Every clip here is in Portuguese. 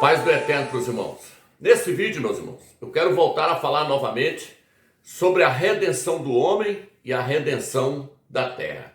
Paz do Eterno para os irmãos. Nesse vídeo, meus irmãos, eu quero voltar a falar novamente sobre a redenção do homem e a redenção da terra.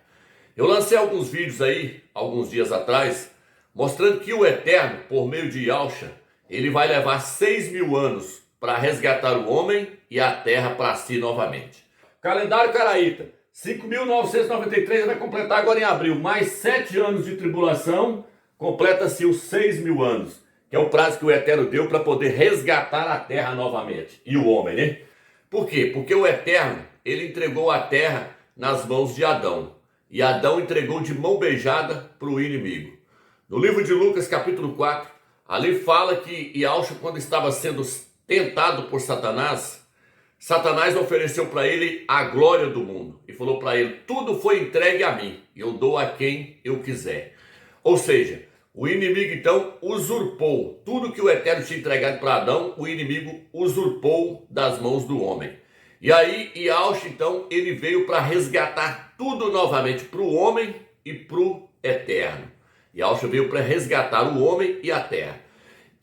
Eu lancei alguns vídeos aí, alguns dias atrás, mostrando que o Eterno, por meio de Yahshua, ele vai levar 6.000 anos para resgatar o homem e a terra para si novamente. Calendário caraíta, 5.993 vai completar agora em abril, mais 7 anos de tribulação, completa-se os 6.000 anos. Que é o prazo que o Eterno deu para poder resgatar a terra novamente. E o homem, né? Por quê? Porque o Eterno, ele entregou a terra nas mãos de Adão. E Adão entregou de mão beijada para o inimigo. No livro de Lucas, capítulo 4, ali fala que Yahshua, quando estava sendo tentado por Satanás, Satanás ofereceu para ele a glória do mundo. E falou para ele, tudo foi entregue a mim. Eu dou a quem eu quiser. Ou seja, o inimigo, então, usurpou tudo que o Eterno tinha entregado para Adão, o inimigo usurpou das mãos do homem. E aí, Yahshua, então, ele veio para resgatar tudo novamente para o homem e para o Eterno. Yahshua veio para resgatar o homem e a terra.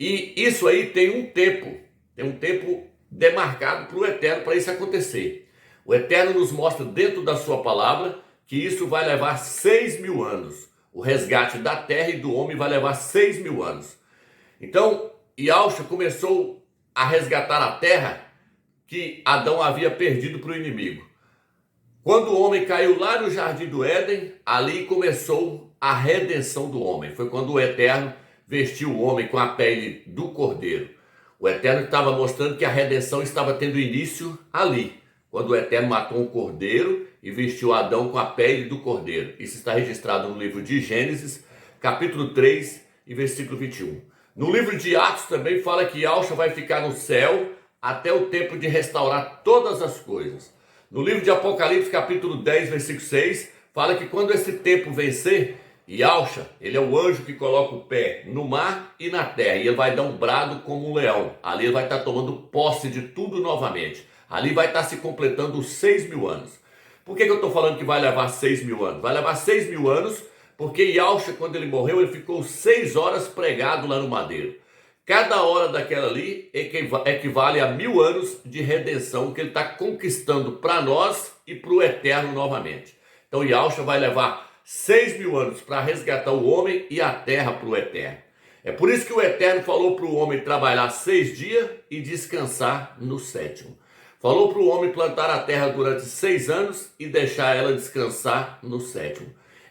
E isso aí tem um tempo demarcado para o Eterno para isso acontecer. O Eterno nos mostra dentro da sua palavra que isso vai levar 6.000 anos. O resgate da terra e do homem vai levar 6.000 anos. Então, Yahshua começou a resgatar a terra que Adão havia perdido para o inimigo. Quando o homem caiu lá no Jardim do Éden, ali começou a redenção do homem. Foi quando o Eterno vestiu o homem com a pele do cordeiro. O Eterno estava mostrando que a redenção estava tendo início ali, quando o Eterno matou um cordeiro e vestiu Adão com a pele do cordeiro. Isso está registrado no livro de Gênesis, capítulo 3 e versículo 21. No livro de Atos também fala que Yahshua vai ficar no céu até o tempo de restaurar todas as coisas. No livro de Apocalipse, capítulo 10, versículo 6, fala que quando esse tempo vencer, Yahshua, ele é o anjo que coloca o pé no mar e na terra, e ele vai dar um brado como um leão. Ali ele vai estar tomando posse de tudo novamente. Ali vai estar se completando os 6.000 anos. Por que eu estou falando que vai levar 6.000 anos? Vai levar 6.000 anos porque Yahshua, quando ele morreu, ele ficou 6 horas pregado lá no madeiro. Cada hora daquela ali equivale a 1.000 anos de redenção que ele está conquistando para nós e para o Eterno novamente. Então Yahshua vai levar 6.000 anos para resgatar o homem e a terra para o Eterno. É por isso que o Eterno falou para o homem trabalhar 6 dias e descansar no 7º. Falou para o homem plantar a terra durante 6 anos e deixar ela descansar no 7º.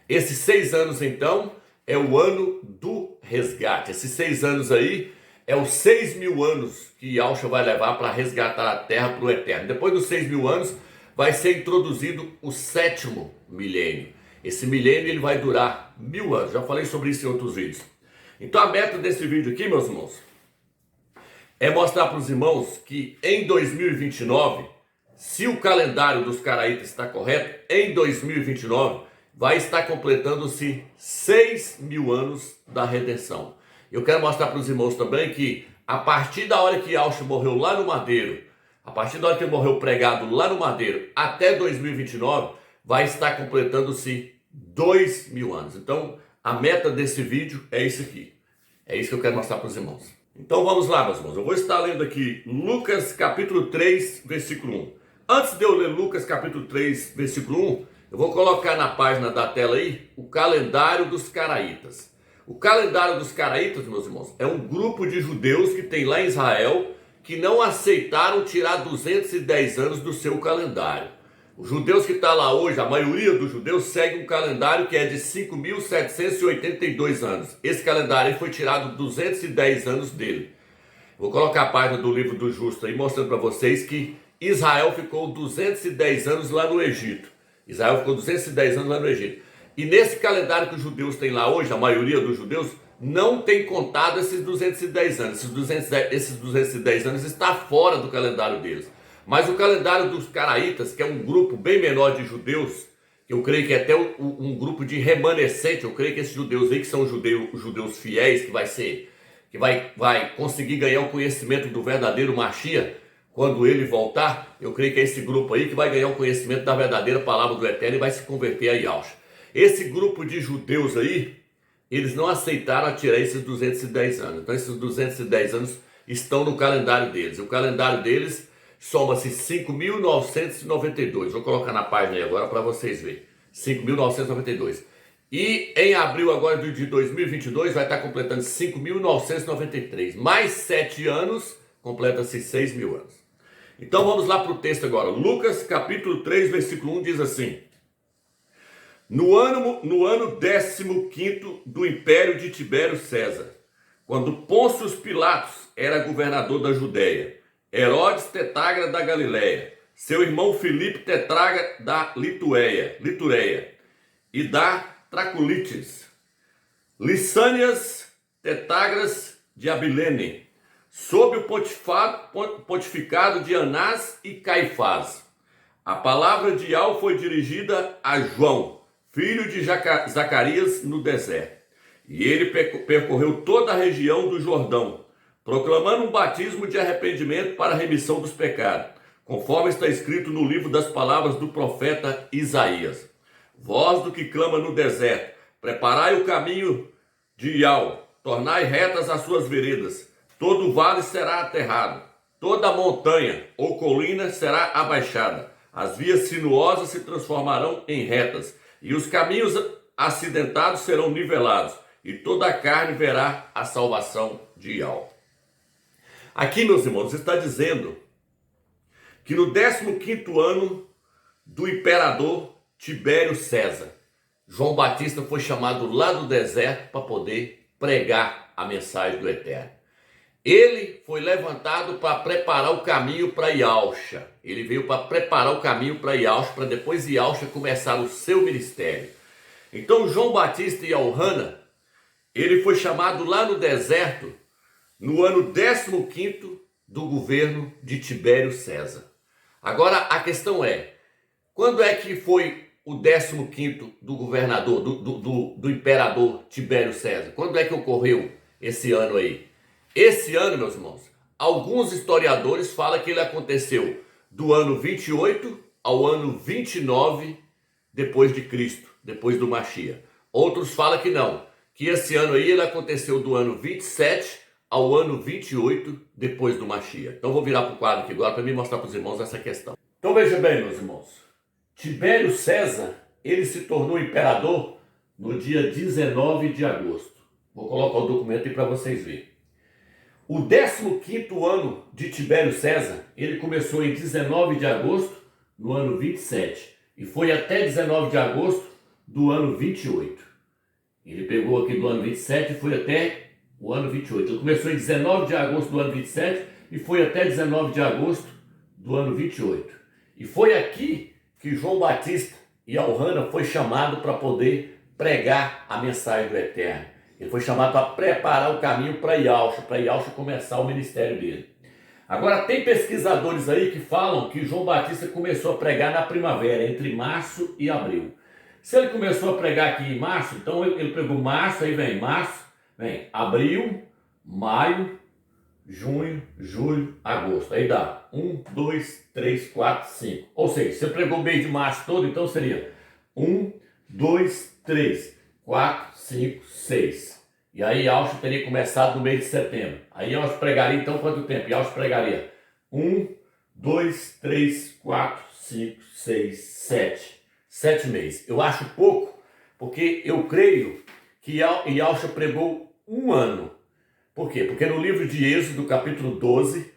Esses 6 anos, então, é o ano do resgate. Esses 6 anos aí é os 6.000 anos que Yahshua vai levar para resgatar a terra para o Eterno. Depois dos 6.000 anos, vai ser introduzido o 7º milênio. Esse milênio ele vai durar 1.000 anos. Já falei sobre isso em outros vídeos. Então a meta desse vídeo aqui, meus irmãos, é mostrar para os irmãos que em 2029, se o calendário dos caraítas está correto, em 2029 vai estar completando-se 6.000 anos da redenção. Eu quero mostrar para os irmãos também que a partir da hora que Yahshua morreu lá no madeiro, a partir da hora que ele morreu pregado lá no madeiro, até 2029, vai estar completando-se 2.000 anos. Então a meta desse vídeo é isso aqui. É isso que eu quero mostrar para os irmãos. Então vamos lá, meus irmãos. Eu vou estar lendo aqui Lucas capítulo 3, versículo 1. Antes de eu ler Lucas capítulo 3, versículo 1, eu vou colocar na página da tela aí o calendário dos caraítas. O calendário dos caraítas, meus irmãos, é um grupo de judeus que tem lá em Israel que não aceitaram tirar 210 anos do seu calendário. Os judeus que estão lá hoje, a maioria dos judeus segue um calendário que é de 5.782 anos. Esse calendário foi tirado 210 anos dele. Vou colocar a página do livro do Justo aí, mostrando para vocês que Israel ficou 210 anos lá no Egito. Israel ficou 210 anos lá no Egito. E nesse calendário que os judeus têm lá hoje, a maioria dos judeus, não tem contado esses 210 anos. Esses 210 anos está fora do calendário deles. Mas o calendário dos caraítas, que é um grupo bem menor de judeus, que eu creio que é até um grupo de remanescente, eu creio que esses judeus aí, que são os judeus fiéis, que vai conseguir ganhar o conhecimento do verdadeiro Mashiach, quando ele voltar, eu creio que é esse grupo aí que vai ganhar o conhecimento da verdadeira palavra do Eterno e vai se converter a Yahshua. Esse grupo de judeus aí, eles não aceitaram tirar esses 210 anos. Então esses 210 anos estão no calendário deles. O calendário deles soma-se 5.992. Vou colocar na página aí agora para vocês verem. 5.992. E em abril agora de 2022 vai estar completando 5.993. Mais 7 anos, completa-se 6.000 anos. Então vamos lá para o texto agora. Lucas capítulo 3, versículo 1 diz assim: No ano 15º do império de Tibério César, quando Pôncio Pilatos era governador da Judéia, Herodes tetrarca da Galileia, seu irmão Filipe tetrarca da Litureia e da Traculites, Lissânias tetrarcas de Abilene, sob o pontificado de Anás e Caifás. A palavra de Al foi dirigida a João, filho de Zacarias, no deserto. E ele percorreu toda a região do Jordão, proclamando um batismo de arrependimento para a remissão dos pecados, conforme está escrito no livro das palavras do profeta Isaías. Voz do que clama no deserto, preparai o caminho de Yahvé, tornai retas as suas veredas, todo vale será aterrado, toda montanha ou colina será abaixada, as vias sinuosas se transformarão em retas, e os caminhos acidentados serão nivelados, e toda a carne verá a salvação de Yahvé. Aqui, meus irmãos, está dizendo que no 15º ano do imperador Tibério César, João Batista foi chamado lá do deserto para poder pregar a mensagem do Eterno. Ele foi levantado para preparar o caminho para Yahshua. Ele veio para preparar o caminho para Yahshua, para depois Yahshua começar o seu ministério. Então João Batista e Elrana, ele foi chamado lá no deserto no ano 15º do governo de Tibério César. Agora a questão é, quando é que foi o 15º do governador, do imperador Tibério César? Quando é que ocorreu esse ano aí? Esse ano, meus irmãos, alguns historiadores falam que ele aconteceu do ano 28 ao ano 29 depois de Cristo, depois do Mashiach. Outros falam que não, que esse ano aí ele aconteceu do ano 27 ao ano 28 depois do Mashiach. Então vou virar para o quadro aqui agora para me mostrar para os irmãos essa questão. Então veja bem, meus irmãos, Tibério César, ele se tornou imperador no dia 19 de agosto. Vou colocar o documento aí para vocês verem. O 15º ano de Tibério César, ele começou em 19 de agosto, no ano 27, e foi até 19 de agosto do ano 28. Ele pegou aqui do ano 27 e foi até o ano 28. Ele começou em 19 de agosto do ano 27 e foi até 19 de agosto do ano 28. E foi aqui que João Batista e Elrana foi chamado para poder pregar a mensagem do Eterno. Ele foi chamado para preparar o caminho para Yahshua começar o ministério dele. Agora, tem pesquisadores aí que falam que João Batista começou a pregar na primavera, entre março e abril. Se ele começou a pregar aqui em março, então ele pregou março, aí vem março, vem abril, maio, junho, julho, agosto. Aí dá 1, 2, 3, 4, 5. Ou seja, você pregou o mês de março todo, então seria 1, 2, 3, 4, 5, 6. E aí Yahshua teria começado no mês de setembro. Aí Yahshua pregaria então quanto tempo? Yahshua pregaria 1, 2, 3, 4, 5, 6, 7. 7 meses. Eu acho pouco, porque eu creio que Yahshua pregou um ano. Por quê? Porque no livro de Êxodo, capítulo 12,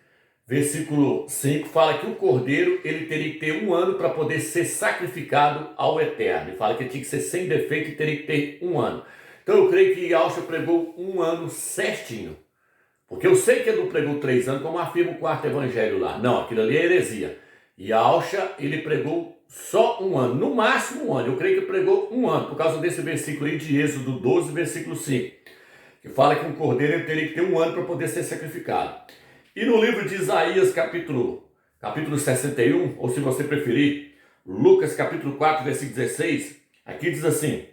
versículo 5, fala que o cordeiro ele teria que ter um ano para poder ser sacrificado ao Eterno. Ele fala que tinha que ser sem defeito e teria que ter um ano. Então eu creio que Yahshua pregou um ano certinho. Porque eu sei que ele não pregou 3 anos, como afirma o quarto evangelho lá. Não, aquilo ali é heresia. Yahshua, ele pregou só um ano, no máximo um ano. Eu creio que pregou um ano, por causa desse versículo aí de Êxodo 12, versículo 5. Que fala que um cordeiro ele teria que ter um ano para poder ser sacrificado. E no livro de Isaías, capítulo 61, ou se você preferir, Lucas capítulo 4, versículo 16, aqui diz assim: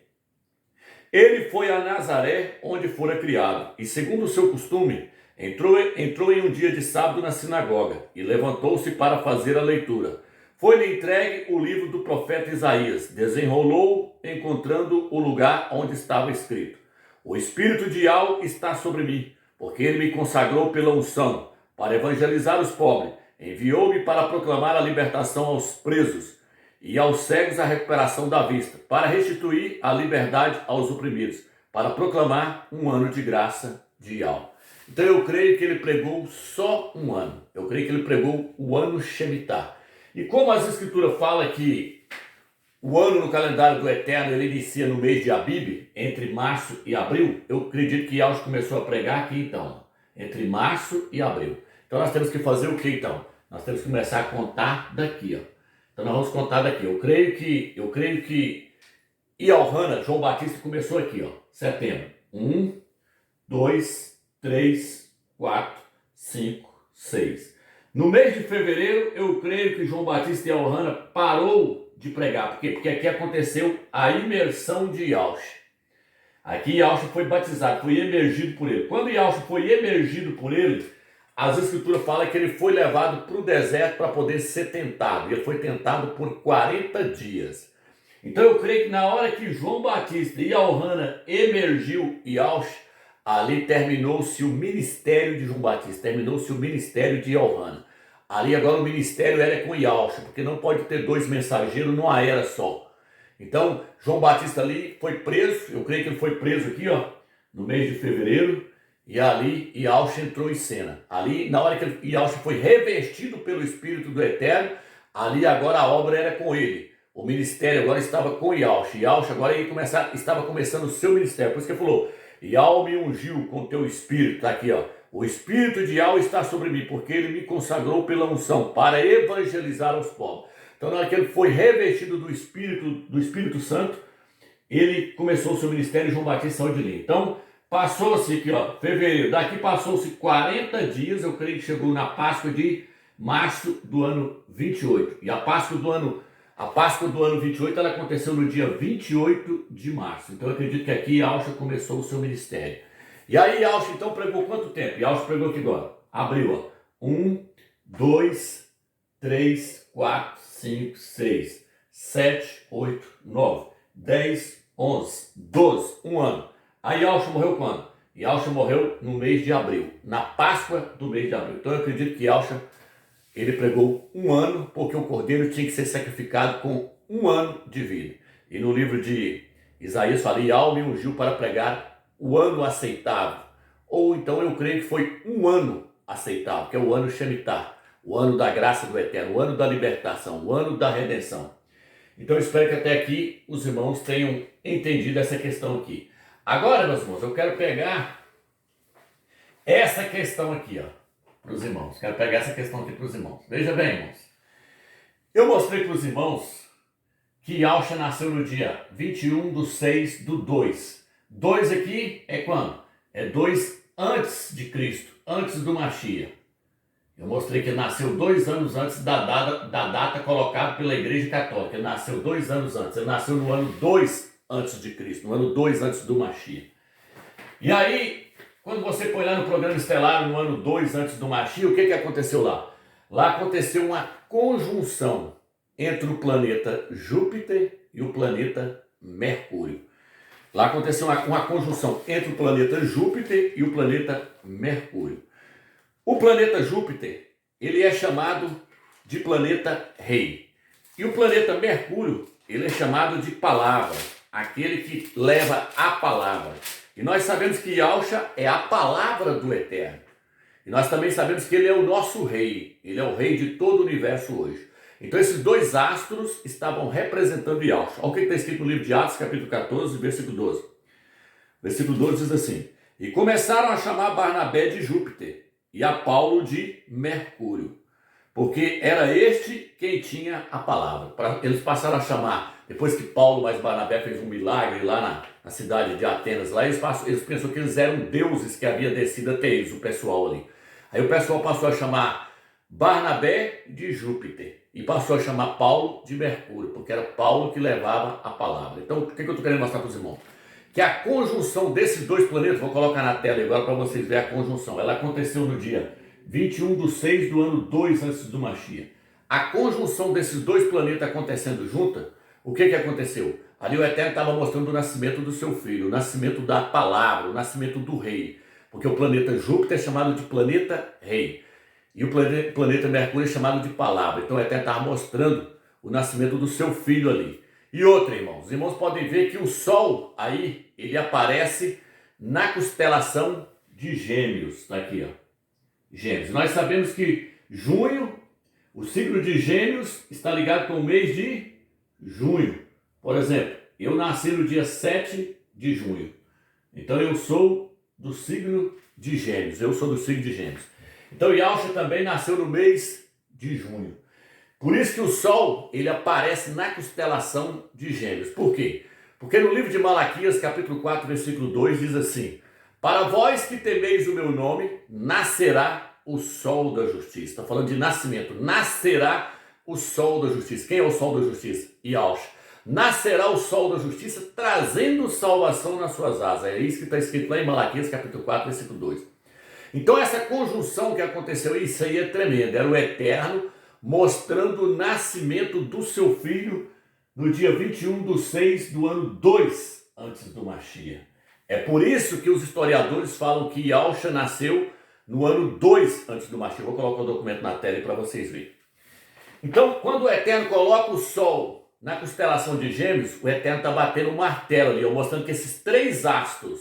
Ele foi a Nazaré, onde fora criado, e segundo o seu costume, entrou em um dia de sábado na sinagoga, e levantou-se para fazer a leitura. Foi-lhe entregue o livro do profeta Isaías, desenrolou, encontrando o lugar onde estava escrito: O Espírito de Yahweh está sobre mim, porque ele me consagrou pela unção, para evangelizar os pobres. Enviou-me para proclamar a libertação aos presos e aos cegos a recuperação da vista, para restituir a liberdade aos oprimidos, para proclamar um ano de graça de Yahweh. Então eu creio que ele pregou só um ano. Eu creio que ele pregou o ano Shemitah. E como as escrituras falam que o ano no calendário do Eterno ele inicia no mês de Abib, entre março e abril, eu acredito que Yahweh começou a pregar aqui então, entre março e abril. Então nós temos que fazer o que então? Nós temos que começar a contar daqui, ó. Então nós vamos contar daqui. Eu creio que Iohana, João Batista começou aqui, ó, setembro. 1, 2, 3, 4, 5, 6. No mês de fevereiro, eu creio que João Batista e Iohana parou de pregar. Por quê? Porque aqui aconteceu a imersão de Yahshua. Aqui Yahshua foi batizado, foi emergido por ele. Quando Yahshua foi emergido por ele, as escrituras falam que ele foi levado para o deserto para poder ser tentado. Ele foi tentado por 40 dias. Então eu creio que na hora que João Batista e Iohana emergiu Yahshua, ali terminou-se o ministério de João Batista, terminou-se o ministério de Iohana. Ali agora o ministério era com Yahshua, porque não pode ter dois mensageiros numa era só. Então João Batista ali foi preso, eu creio que ele foi preso aqui, ó, no mês de fevereiro, e ali Yahshua entrou em cena. Ali, na hora que Yahshua foi revestido pelo Espírito do Eterno, ali agora a obra era com ele. O ministério agora estava com Yahshua. Yahshua agora estava começando o seu ministério. Por isso que ele falou, Yahweh me ungiu com teu Espírito. Está aqui, ó. O Espírito de Yahweh está sobre mim, porque ele me consagrou pela unção, para evangelizar os povos. Então, na hora que ele foi revestido do Espírito Santo, ele começou o seu ministério e João Batista saiu de ali. Então, passou-se aqui, ó, fevereiro, daqui passou-se 40 dias, eu creio que chegou na Páscoa de março do ano 28. E a Páscoa do ano 28, ela aconteceu no dia 28 de março. Então eu acredito que aqui Yahshua começou o seu ministério. E aí Yahshua então pregou quanto tempo? Yahshua pregou aqui agora. Abriu, ó. 1, 2, 3, 4, 5, 6, 7, 8, 9, 10, 11, 12, um ano. Aí Yahshua morreu quando? Yahshua morreu no mês de abril, na Páscoa do mês de abril. Então eu acredito que Yahshua ele pregou um ano, porque o cordeiro tinha que ser sacrificado com um ano de vida. E no livro de Isaías fala, Yahweh me ungiu para pregar o ano aceitável. Ou então eu creio que foi um ano aceitável, que é o ano Shemitah, o ano da graça do Eterno, o ano da libertação, o ano da redenção. Então eu espero que até aqui os irmãos tenham entendido essa questão aqui. Agora, meus irmãos, eu quero pegar essa questão aqui, ó, para os irmãos. Quero pegar essa questão aqui para os irmãos. Veja bem, irmãos. Eu mostrei para os irmãos que Yahshua nasceu no dia 21/6/2. 2 aqui é quando? É 2 antes de Cristo, antes do Mashiach. Eu mostrei que ele nasceu 2 anos antes da data colocada pela Igreja Católica. Ele nasceu 2 anos antes. Ele nasceu no ano 2 antes de Cristo, no ano 2 antes do Mashiach. E aí, quando você põe lá no programa estelar, no ano 2 antes do Mashiach, o que aconteceu lá? Lá aconteceu uma conjunção entre o planeta Júpiter e o planeta Mercúrio. Lá aconteceu uma conjunção entre o planeta Júpiter e o planeta Mercúrio. O planeta Júpiter, ele é chamado de planeta rei. E o planeta Mercúrio, ele é chamado de palavra, aquele que leva a palavra. E nós sabemos que Yahshua é a palavra do Eterno. E nós também sabemos que ele é o nosso rei. Ele é o rei de todo o universo hoje. Então esses dois astros estavam representando Yahshua. Olha o que está escrito no livro de Atos, capítulo 14, versículo 12. Versículo 12 diz assim: E começaram a chamar Barnabé de Júpiter e a Paulo de Mercúrio, porque era este quem tinha a palavra. Eles passaram a chamar, depois que Paulo mais Barnabé fez um milagre lá na cidade de Atenas, lá eles pensaram que eles eram deuses que havia descido até eles, o pessoal ali. Aí o pessoal passou a chamar Barnabé de Júpiter e passou a chamar Paulo de Mercúrio, porque era Paulo que levava a palavra. Então, o que eu estou querendo mostrar para os irmãos? Que a conjunção desses dois planetas, vou colocar na tela agora para vocês verem a conjunção, ela aconteceu no dia 21/6 do ano 2 antes do Mashiach. A conjunção desses dois planetas acontecendo junta, o que aconteceu? Ali o Eterno estava mostrando o nascimento do seu filho, o nascimento da palavra, o nascimento do rei. Porque o planeta Júpiter é chamado de planeta rei. E o planeta Mercúrio é chamado de palavra. Então o Eterno estava mostrando o nascimento do seu filho ali. E outra, irmãos. Os irmãos podem ver que o Sol aí, ele aparece na constelação de Gêmeos. Está aqui, ó. Gêmeos. Nós sabemos que junho, o signo de Gêmeos está ligado com o mês de junho. Por exemplo, eu nasci no dia 7 de junho. Então eu sou do signo de Gêmeos. Eu sou do signo de Gêmeos. Então Yahushua também nasceu no mês de junho. Por isso que o Sol, ele aparece na constelação de Gêmeos. Por quê? Porque no livro de Malaquias, capítulo 4, versículo 2, diz assim: para vós que temeis o meu nome, nascerá o sol da justiça. Está falando de nascimento. Nascerá o sol da justiça. Quem é o sol da justiça? Yahushua. Nascerá o sol da justiça, trazendo salvação nas suas asas. É isso que está escrito lá em Malaquias, capítulo 4, versículo 2. Então essa conjunção que aconteceu, isso aí é tremendo. Era o Eterno mostrando o nascimento do seu filho no dia 21/6 do ano 2 antes do Mashiach. É por isso que os historiadores falam que Yahushua nasceu no ano 2 antes do Mashiach. Vou colocar o documento na tela para vocês verem. Então, quando o Eterno coloca o Sol na constelação de Gêmeos, o Eterno está batendo um martelo ali, mostrando que esses três astros,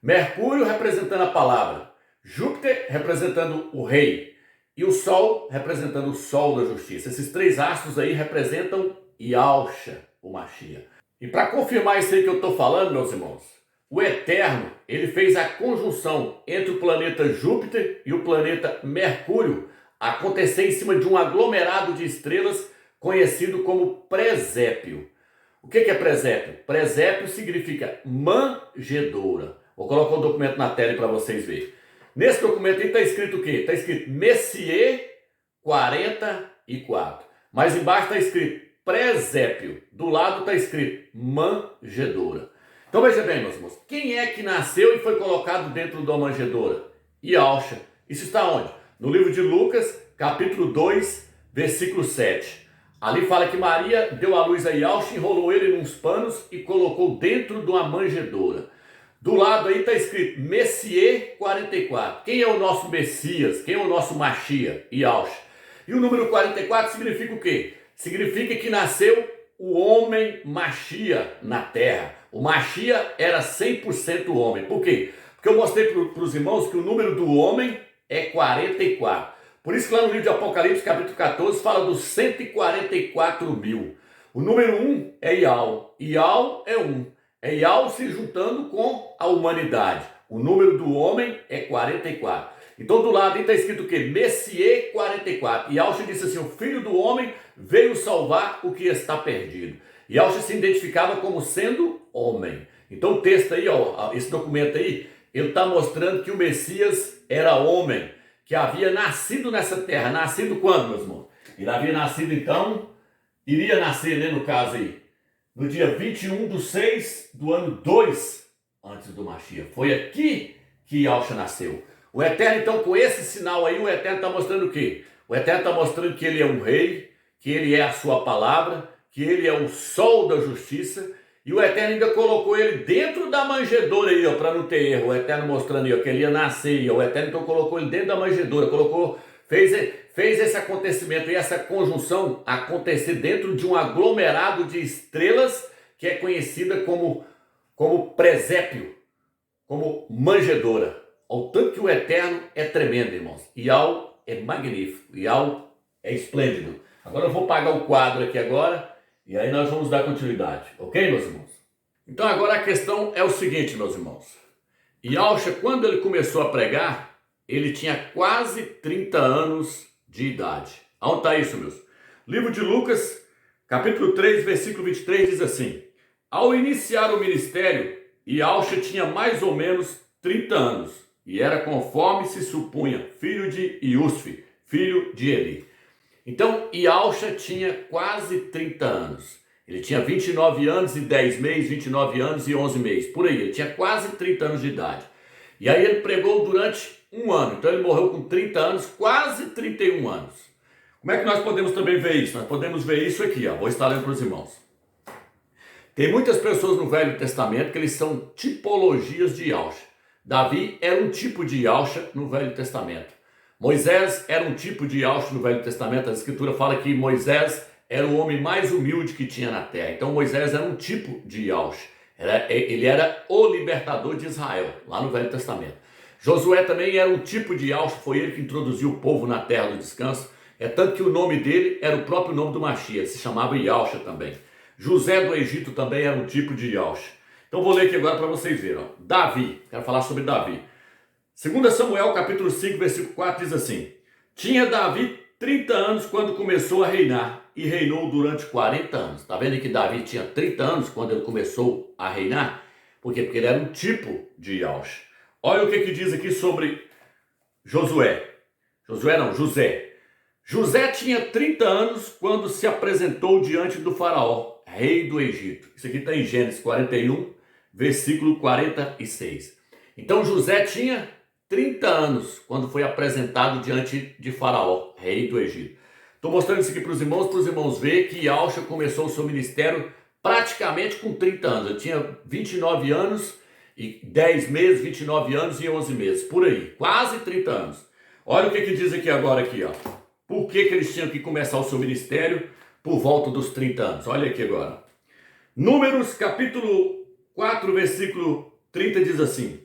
Mercúrio representando a palavra, Júpiter representando o rei e o Sol representando o sol da justiça. Esses três astros aí representam Yahushua, o Mashiach. E para confirmar isso aí que eu estou falando, meus irmãos, o Eterno, ele fez a conjunção entre o planeta Júpiter e o planeta Mercúrio acontecer em cima de um aglomerado de estrelas conhecido como presépio. O que é presépio? Presépio significa manjedoura. Vou colocar o documento na tela para vocês verem. Nesse documento aí está escrito o quê? Está escrito Messier 44. Mas embaixo está escrito presépio. Do lado está escrito manjedoura. Então veja bem, meus irmãos. Quem é que nasceu e foi colocado dentro da manjedoura? Yahushua. Isso está onde? No livro de Lucas, capítulo 2, versículo 7. Ali fala que Maria deu à luz a Yahushua, enrolou ele em uns panos e colocou dentro de uma manjedoura. Do lado aí está escrito Messier 44. Quem é o nosso Messias? Quem é o nosso Mashiach? Yahushua. E o número 44 significa o quê? Significa que nasceu o homem Mashiach na terra. O Mashiach era 100% homem. Por quê? Porque eu mostrei para os irmãos que o número do homem é 44. Por isso que lá no livro de Apocalipse, capítulo 14, fala dos 144 mil. O número 1 é Yau. Yau é 1. É Yau se juntando com a humanidade. O número do homem é 44. Então do lado aí está escrito o quê? Messier 44. E Yahushua disse assim, o filho do homem veio salvar o que está perdido. E Yahushua se identificava como sendo homem. Então o texto aí, ó, esse documento aí, ele está mostrando que o Messias era homem, que havia nascido nessa terra. Nascido quando, meus irmãos? Ele havia nascido então, iria nascer, né, no caso aí, no dia 21/6 do ano 2 antes do Mashiach. Foi aqui que Yahushua nasceu. O Eterno, então, com esse sinal aí, o Eterno está mostrando o quê? O Eterno está mostrando que ele é um rei, que ele é a sua palavra, que ele é o sol da justiça, e o Eterno ainda colocou ele dentro da manjedoura aí, ó, para não ter erro. O Eterno mostrando aí, ó, que ele ia nascer, ó. O Eterno então colocou ele dentro da manjedoura, fez esse acontecimento e essa conjunção acontecer dentro de um aglomerado de estrelas que é conhecida como presépio, como manjedoura. Ao tanto que o Eterno é tremendo, irmãos. Yau é magnífico, Yau é esplêndido. Agora eu vou apagar o quadro aqui agora e aí nós vamos dar continuidade, ok, meus irmãos? Então agora a questão é o seguinte, meus irmãos. Yahushua, quando ele começou a pregar, ele tinha quase 30 anos de idade. Onde está isso, meus? Livro de Lucas, capítulo 3, versículo 23, diz assim: ao iniciar o ministério, Yahushua tinha mais ou menos 30 anos, e era conforme se supunha, filho de Iusfe, filho de Eli. Então, Yahushua tinha quase 30 anos. Ele tinha 29 anos e 10 meses, 29 anos e 11 meses, por aí. Ele tinha quase 30 anos de idade. E aí ele pregou durante um ano. Então ele morreu com 30 anos, quase 31 anos. Como é que nós podemos também ver isso? Nós podemos ver isso aqui, ó. Vou estar lendo para os irmãos. Tem muitas pessoas no Velho Testamento que eles são tipologias de Yahshua. Davi era um tipo de Yahshua no Velho Testamento. Moisés era um tipo de Yahshua no Velho Testamento. A Escritura fala que Moisés era o homem mais humilde que tinha na terra. Então Moisés era um tipo de Yahshua. Ele era o libertador de Israel, lá no Velho Testamento. Josué também era um tipo de Yahshua, foi ele que introduziu o povo na terra do descanso. É tanto que o nome dele era o próprio nome do Mashiach, se chamava Yahshua também. José do Egito também era um tipo de Yahshua. Então vou ler aqui agora para vocês verem. Ó. Davi, quero falar sobre Davi. 2 Samuel capítulo 5, versículo 4 diz assim: Tinha Davi 30 anos quando começou a reinar e reinou durante 40 anos. Está vendo que Davi tinha 30 anos quando ele começou a reinar? Por quê? Porque ele era um tipo de Yahshua. Olha o que diz aqui sobre José. José tinha 30 anos quando se apresentou diante do faraó, rei do Egito. Isso aqui está em Gênesis 41, versículo 46. Então José tinha 30 anos quando foi apresentado diante de faraó, rei do Egito. Estou mostrando isso aqui para os irmãos verem que Yahshua começou o seu ministério praticamente com 30 anos. Ele tinha 29 anos e 10 meses, 29 anos e 11 meses, por aí, quase 30 anos. Olha o que diz aqui agora, aqui, ó. Por que eles tinham que começar o seu ministério por volta dos 30 anos? Olha aqui agora. Números capítulo 4, versículo 30 diz assim: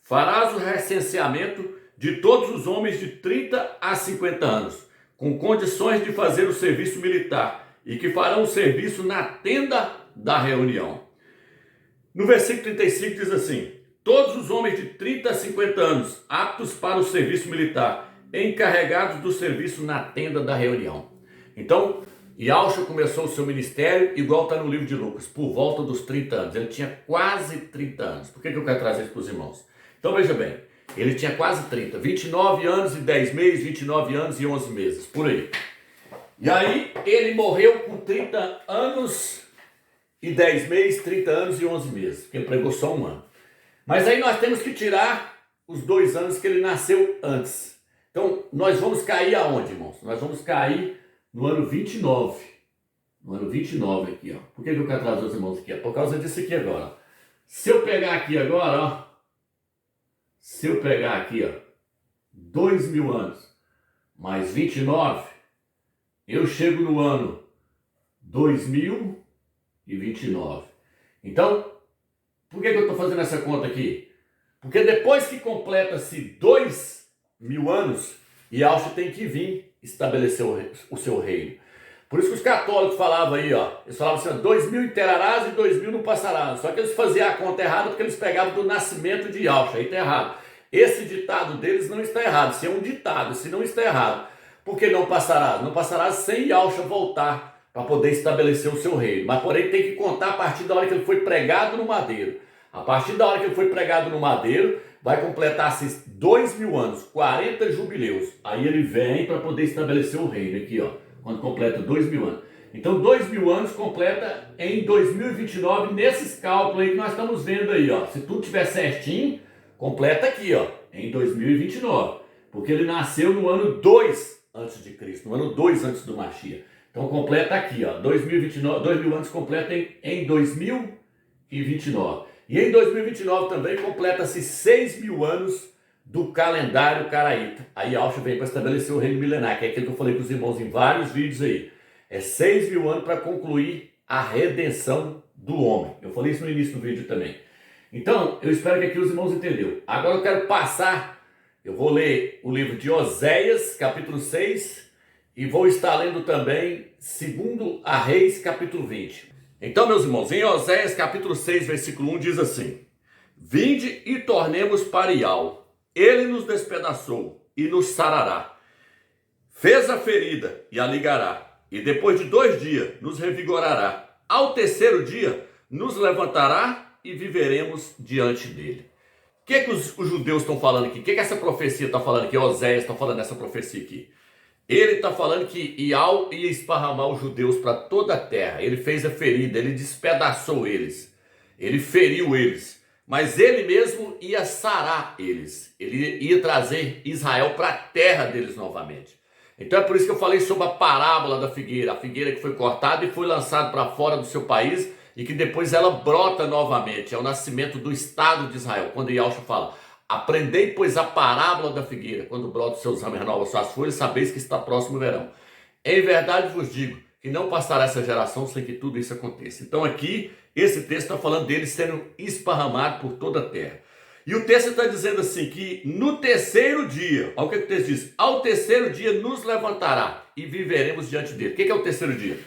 Farás o recenseamento de todos os homens de 30 a 50 anos, com condições de fazer o serviço militar e que farão o serviço na tenda da reunião. No versículo 35 diz assim: Todos os homens de 30 a 50 anos, aptos para o serviço militar, encarregados do serviço na tenda da reunião. Então, Yahshua começou o seu ministério, igual está no livro de Lucas, por volta dos 30 anos. Ele tinha quase 30 anos. Por que eu quero trazer isso para os irmãos? Então, veja bem, ele tinha quase 30, 29 anos e 10 meses, 29 anos e 11 meses, por aí. E aí, ele morreu com 30 anos e 10 meses, 30 anos e 11 meses, porque ele pregou só um ano. Mas aí nós temos que tirar os 2 anos que ele nasceu antes. Então, nós vamos cair aonde, irmãos? Nós vamos cair no ano 29. No ano 29 aqui, ó. Por que eu quero trazer os irmãos aqui? Por causa disso aqui agora. Se eu pegar aqui agora, ó. Se eu pegar aqui, ó. 2.000 anos mais 29, eu chego no ano 2029. Então, por que eu estou fazendo essa conta aqui? Porque depois que completa-se 2.000 anos, Yahshua tem que vir estabelecer o seu reino. Por isso que os católicos falavam aí, ó, eles falavam assim, 2.000 enterarás e 2.000 não passarás. Só que eles faziam a conta errada porque eles pegavam do nascimento de Yahshua, aí está errado. Esse ditado deles não está errado, se é um ditado, se não está errado. Por que não passarás? Não passarás sem Yahshua voltar para poder estabelecer o seu reino. Mas porém tem que contar a partir da hora que ele foi pregado no madeiro. A partir da hora que ele foi pregado no madeiro, vai completar-se 2.000 anos, 40 jubileus. Aí ele vem para poder estabelecer o reino aqui, ó, quando completa 2.000 anos. Então 2.000 anos completa em 2029, nesses cálculos aí que nós estamos vendo aí, ó. Se tudo estiver certinho, completa aqui, ó, em 2029. Porque ele nasceu no ano 2 antes de Cristo, no ano 2 antes do Mashiach. Então completa aqui, ó, 2029, 2.000 anos completa em 2029. E em 2029 também completa-se 6.000 anos do calendário caraíta. Aí Yahshua vem para estabelecer o reino milenar, que é aquilo que eu falei para os irmãos em vários vídeos aí. É 6.000 anos para concluir a redenção do homem. Eu falei isso no início do vídeo também. Então, eu espero que aqui os irmãos entenderam. Agora eu quero passar, eu vou ler o livro de Oséias, capítulo 6, e vou estar lendo também 2 a Reis, capítulo 20. Então, meus irmãos, em Oséias, capítulo 6, versículo 1, diz assim: Vinde e tornemos para Iau, ele nos despedaçou e nos sarará. Fez a ferida e a ligará, e depois de 2 dias nos revigorará. Ao 3º dia nos levantará e viveremos diante dele. O que os judeus estão falando aqui? O que essa profecia está falando aqui? Oséias está falando essa profecia aqui. Ele está falando que Iau ia esparramar os judeus para toda a terra. Ele fez a ferida, ele despedaçou eles. Ele feriu eles. Mas ele mesmo ia sarar eles. Ele ia trazer Israel para a terra deles novamente. Então é por isso que eu falei sobre a parábola da figueira. A figueira que foi cortada e foi lançada para fora do seu país. e que depois ela brota novamente. É o nascimento do Estado de Israel, quando Yahshua fala: aprendei, pois, a parábola da figueira, quando brota os seus ramos e renova suas folhas, sabeis que está próximo o verão. Em verdade vos digo que não passará essa geração sem que tudo isso aconteça. Então aqui, esse texto está falando dele sendo esparramado por toda a terra. E o texto está dizendo assim, que no terceiro dia, olha o que o texto diz: ao terceiro dia nos levantará e viveremos diante dele. O que é o terceiro dia?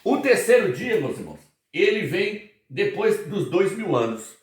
O terceiro dia, meus irmãos, ele vem depois dos 2000 anos.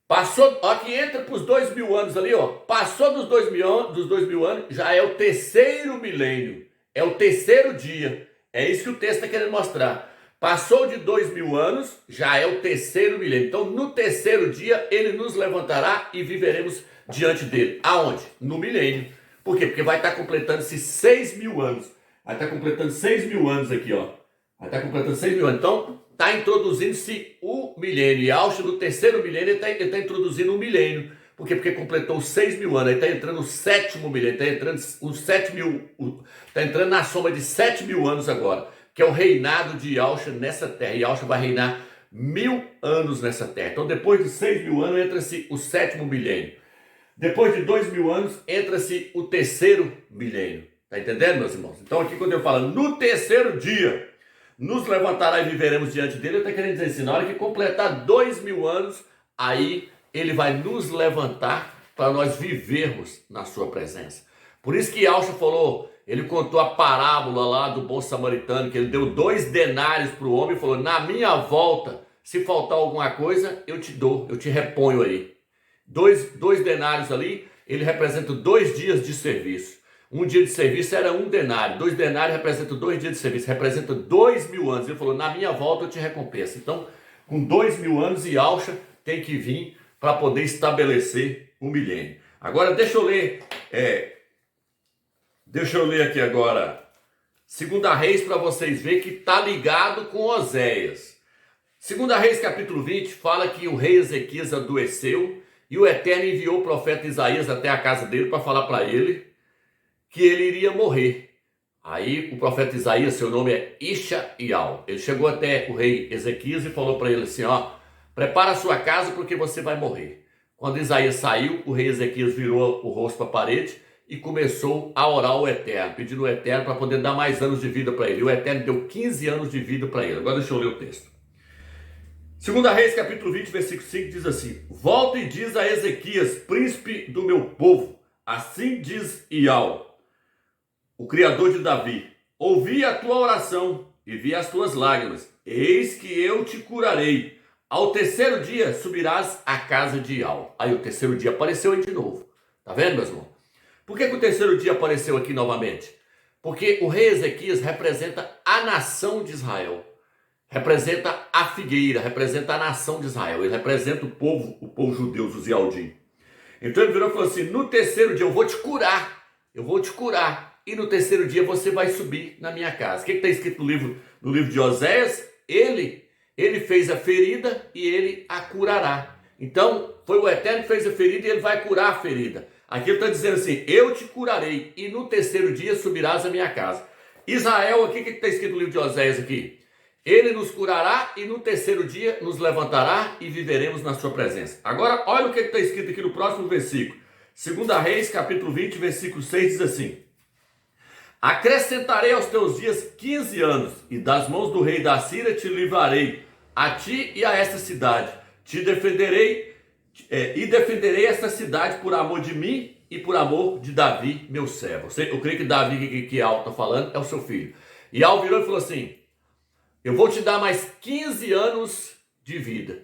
Passou, ó, que entra para os 2000 anos ali, ó, passou dos 2000 anos, já é o terceiro milênio, é o terceiro dia. É isso que o texto está querendo mostrar. Passou de 2000 anos, já é o terceiro milênio. Então, no terceiro dia, ele nos levantará e viveremos diante dele. Aonde? No milênio. Por quê? Porque vai estar completando-se 6.000 anos. Vai estar completando 6.000 anos aqui, ó. Vai estar completando 6.000 anos. Então, está introduzindo-se o milênio. E Yahshua, no terceiro milênio, ele está introduzindo o milênio. Por quê? Porque completou 6.000 anos. Aí está entrando o sétimo milênio. Está entrando os 7.000. Está entrando na soma de 7.000 anos agora, que é o reinado de Yahshua nessa terra. E Yahshua vai reinar 1.000 anos nessa terra. Então, depois de 6.000 anos, entra-se o sétimo milênio. Depois de 2.000 anos, entra-se o terceiro milênio. Está entendendo, meus irmãos? Então, aqui quando eu falo, no terceiro dia, nos levantará e viveremos diante dele, eu estou querendo dizer assim, na hora que completar 2.000 anos, aí ele vai nos levantar para nós vivermos na sua presença. Por isso que Yahshua falou, ele contou a parábola lá do bom samaritano, que ele deu 2 denários para o homem e falou: na minha volta, se faltar alguma coisa, eu te dou, eu te reponho aí. Dois denários ali, ele representa 2 dias de serviço. Um dia de serviço era 1 denário, 2 denários representam 2 dias de serviço, representa 2.000 anos. Ele falou: na minha volta eu te recompenso. Então, com 2.000 anos, Yahshua tem que vir para poder estabelecer o milênio. Agora, deixa eu ler aqui agora, 2 Reis, para vocês verem que está ligado com Oséias. 2 Reis, capítulo 20, fala que o rei Ezequias adoeceu e o Eterno enviou o profeta Isaías até a casa dele para falar para ele que ele iria morrer. Aí o profeta Isaías, seu nome é Ishael, ele chegou até o rei Ezequias e falou para ele assim: ó, prepara a sua casa porque você vai morrer. Quando Isaías saiu, o rei Ezequias virou o rosto para a parede e começou a orar ao Eterno, pedindo ao Eterno para poder dar mais anos de vida para ele. O Eterno deu 15 anos de vida para ele. Agora deixa eu ler o texto. 2 Reis, capítulo 20, versículo 5, diz assim: volta e diz a Ezequias, príncipe do meu povo, assim diz Ial, o Criador de Davi: ouvi a tua oração e vi as tuas lágrimas, eis que eu te curarei. Ao terceiro dia subirás à casa de Ial. Aí o terceiro dia apareceu aí de novo. Tá vendo, meus irmãos? Por que o terceiro dia apareceu aqui novamente? Porque o rei Ezequias representa a nação de Israel. Representa a figueira, representa a nação de Israel. Ele representa o povo judeu, os Yaldim. Então ele virou e falou assim: no terceiro dia eu vou te curar. Eu vou te curar. E no terceiro dia você vai subir na minha casa. O que está escrito no livro de Oséias? Ele fez a ferida e ele a curará. Então, foi o Eterno que fez a ferida e ele vai curar a ferida. Aqui ele está dizendo assim: eu te curarei e no terceiro dia subirás à minha casa. Israel, aqui, o que está escrito no livro de Oséias aqui? Ele nos curará e no terceiro dia nos levantará e viveremos na sua presença. Agora, olha o que está escrito aqui no próximo versículo. 2 Reis, capítulo 20, versículo 6, diz assim: acrescentarei aos teus dias 15 anos, e das mãos do rei da Síria te livrarei, a ti e a esta cidade. Te defenderei, e defenderei esta cidade por amor de mim e por amor de Davi, meu servo. Eu creio que Davi, que Al está falando, é o seu filho. E Al virou e falou assim: eu vou te dar mais 15 anos de vida,